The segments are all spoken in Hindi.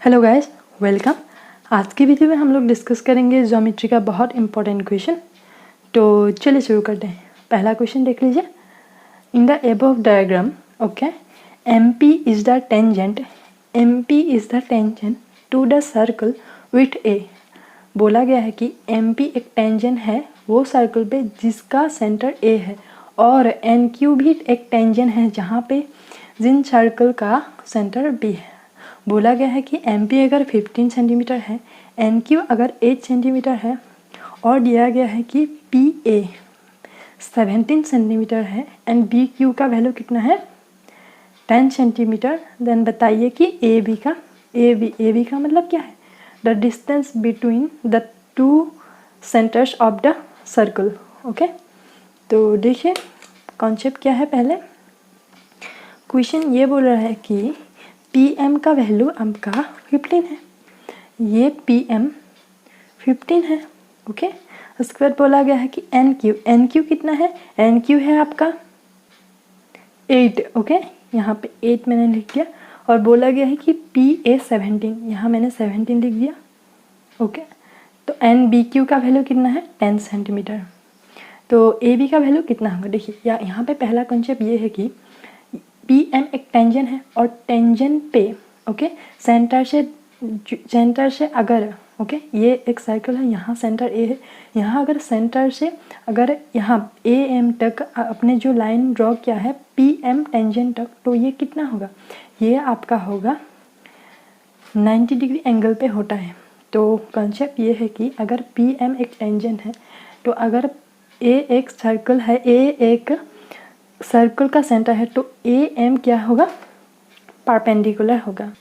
Hello guys, welcome. आज की वीडियो में हम लोग डिस्कस करेंगे ज्योमेट्री का बहुत इंपॉर्टेंट क्वेश्चन। तो चलिए शुरू करते हैं। पहला क्वेश्चन देख लीजिए। In the above diagram, okay, MP is the tangent to the circle with A। बोला गया है कि MP एक टेंजेंट है वो सर्कल पे जिसका सेंटर A है, और NQ भी एक टेंजेंट है जहाँ पे जिन सर्कल का सेंटर B है। बोला गया है कि MP अगर 15 सेंटीमीटर है, NQ अगर 8 सेंटीमीटर है, और दिया गया है कि PA 17 सेंटीमीटर है एंड BQ का वैल्यू कितना है 10 सेंटीमीटर। देन बताइए कि AB का मतलब क्या है, the distance between the two centres of the circle. Okay, तो देखिए कॉन्सेप्ट क्या है। पहले क्वेश्चन ये बोल रहा है कि PM का वैल्यू आपका 15 है, ये PM 15 है। ओके, उसके बाद बोला गया है कि NQ कितना है, NQ है आपका 8। ओके, यहाँ पे 8 मैंने लिख दिया, और बोला गया है कि PA 17, यहाँ मैंने 17 लिख दिया। ओके, तो BQ का वैल्यू कितना है 10 सेंटीमीटर। तो AB का वैल्यू कितना होगा, देखिए यहाँ पे पहला कॉन्सेप्ट ये है कि PM एक टेंजेंट है, और टेंजेंट पे ओके सेंटर से अगर ओके ये एक सर्कल है, यहाँ सेंटर A है, यहाँ अगर सेंटर से अगर यहाँ AM तक अपने जो लाइन ड्रॉ किया है PM टेंजेंट तक, तो ये कितना होगा, ये आपका होगा 90 डिग्री एंगल पे होता है। तो कॉन्सेप्ट ये है कि अगर PM एक टेंजेंट है, तो अगर A एक सर्कल है, A एक सर्कल का सेंटर है, तो AM क्या होगा, परपेंडिकुलर होगा।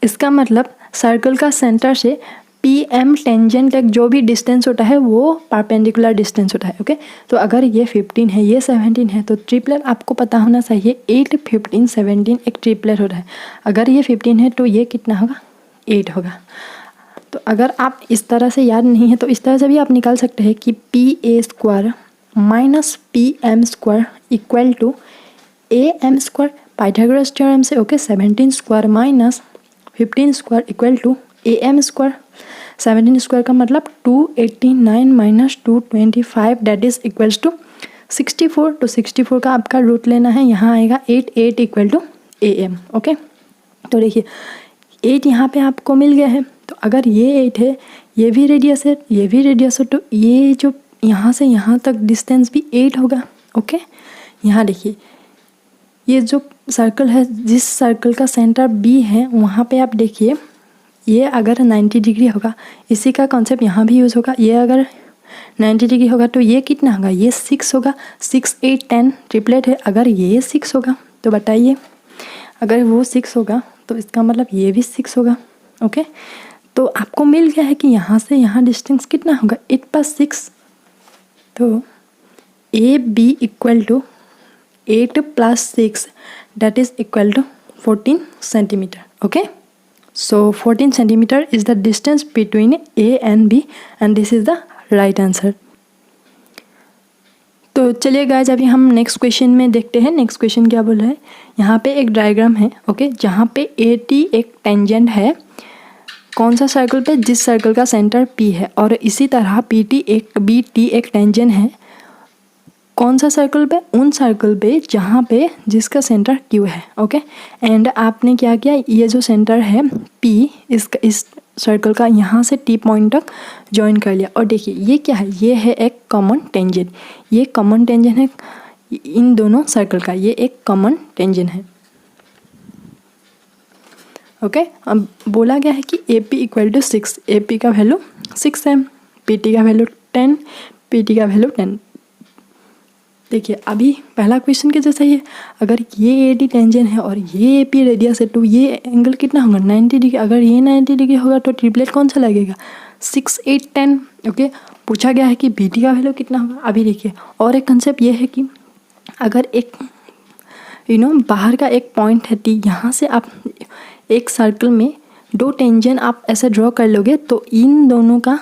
इसका मतलब सर्कल का सेंटर से PM टेंजेंट तक जो भी डिस्टेंस होता है वो परपेंडिकुलर डिस्टेंस होता है। ओके, तो अगर ये 15 है, ये 17 है, तो ट्रिपलेट आपको पता होना चाहिए 8, 15, 17 एक ट्रिपलेट होता है। अगर ये 15 है तो ये कितना होगा 8 होगा। तो अगर आप इस तरह से याद नहीं है तो इस तरह से भी आप निकाल सकते हैं कि PA square minus PM square equal to AM square, Pythagoras theorem से। Okay, 17 square minus 15 square equal to AM square. 17 square का मतलब 289 minus 225 that is equals to 64। तो 64 का आपका रूट लेना है, यहाँ आएगा 8 इक्वल टू AM। ओके, तो देखिए 8 यहाँ पे आपको मिल गया है। तो अगर ये 8 है, ये भी रेडियस है, ये भी रेडियस है, तो ये जो यहाँ से यहाँ तक डिस्टेंस भी 8 होगा। ओके, यहाँ देखिए ये जो सर्कल है, जिस सर्कल का सेंटर B है, वहाँ पे आप देखिए ये अगर 90 डिग्री होगा, इसी का कॉन्सेप्ट यहाँ भी यूज़ होगा। ये अगर 90 डिग्री होगा तो ये कितना होगा, ये 6 होगा। 6, 8, 10 ट्रिपलेट है। अगर ये 6 होगा तो बताइए, अगर वो 6 होगा तो इसका मतलब ये भी 6 होगा। ओके, तो आपको मिल गया है कि यहाँ से यहाँ डिस्टेंस कितना होगा 8 + 6। तो AB equal to 8 + 6 that is equal to 14 centimeter. Okay, so 14 centimeter is the distance between A and B and this is the right answer. तो चलिए गाइज अभी हम नेक्स्ट क्वेश्चन में देखते हैं। नेक्स्ट क्वेश्चन क्या बोल रहा है, यहाँ पे एक डायग्राम है। ओके, जहाँ पे AT एक टेंजेंट है कौन सा सर्कल पे, जिस सर्कल का सेंटर P है, और इसी तरह BT एक टेंजेंट है कौन सा सर्कल पे, उन सर्कल पे जहाँ पे जिसका सेंटर Q है। ओके, एंड आपने क्या किया, ये जो सेंटर है P इस सर्कल का यहाँ से T पॉइंट तक ज्वाइन कर लिया। और देखिए ये क्या है, ये है एक कॉमन टेंजेंट, ये कॉमन टेंजेंट है इन दोनों सर्कल का, ये एक कॉमन टेंजेंट है। ओके, अब बोला गया है कि AP इक्वल टू 6, AP का वैल्यू 6 है, PT का वैल्यू 10, PT का वैल्यू 10। देखिए अभी पहला क्वेश्चन के जैसा ही है, अगर ये AD टेंजेंट है और ये AP रेडियस है, तो ये एंगल कितना होगा 90 डिग्री। अगर ये 90 डिग्री होगा तो ट्रिपलेट कौन सा लगेगा 6, 8, 10। ओके, पूछा गया है कि BT का वैल्यू कितना होगा। अभी देखिए और एक कंसेप्ट ये है कि अगर एक बाहर का एक पॉइंट है T, यहाँ से आप एक सर्कल में दो टेंजेंट आप ऐसे ड्रॉ कर लोगे, तो इन दोनों का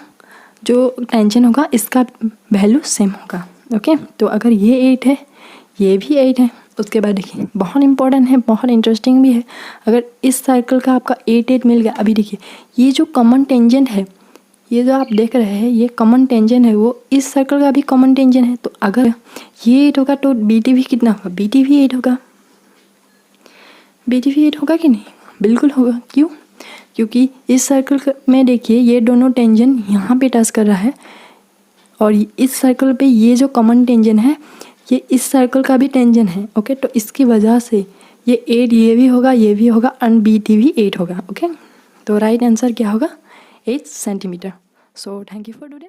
जो टेंजेंट होगा इसका वैल्यू सेम होगा। ओके, तो अगर ये 8 है, ये भी 8 है, उसके बाद देखिए बहुत इंपॉर्टेंट है, बहुत इंटरेस्टिंग भी है। अगर इस सर्कल का आपका 8 मिल गया, अभी देखिए ये जो कॉमन टेंजेंट है, ये जो आप देख रहे हैं ये कॉमन टेंजेंट है, वो इस सर्कल का भी कॉमन टेंजेंट है। तो अगर ये 8 होगा तो बी टी भी कितना होगा, बी टी भी 8 होगा, बी टी भी 8 होगा कि नहीं, बिल्कुल होगा। क्यों? क्योंकि इस सर्कल में देखिए ये दोनों टेंजेंट यहाँ पे टच कर रहा है और इस सर्कल पे ये जो कॉमन टेंजेंट है ये इस सर्कल का भी टेंजेंट है। ओके, तो इसकी वजह से ये 8 ये भी होगा, ये भी होगा एंड बी टी भी 8 होगा। ओके, तो राइट आंसर क्या होगा, 8 centimetre. So thank you for today.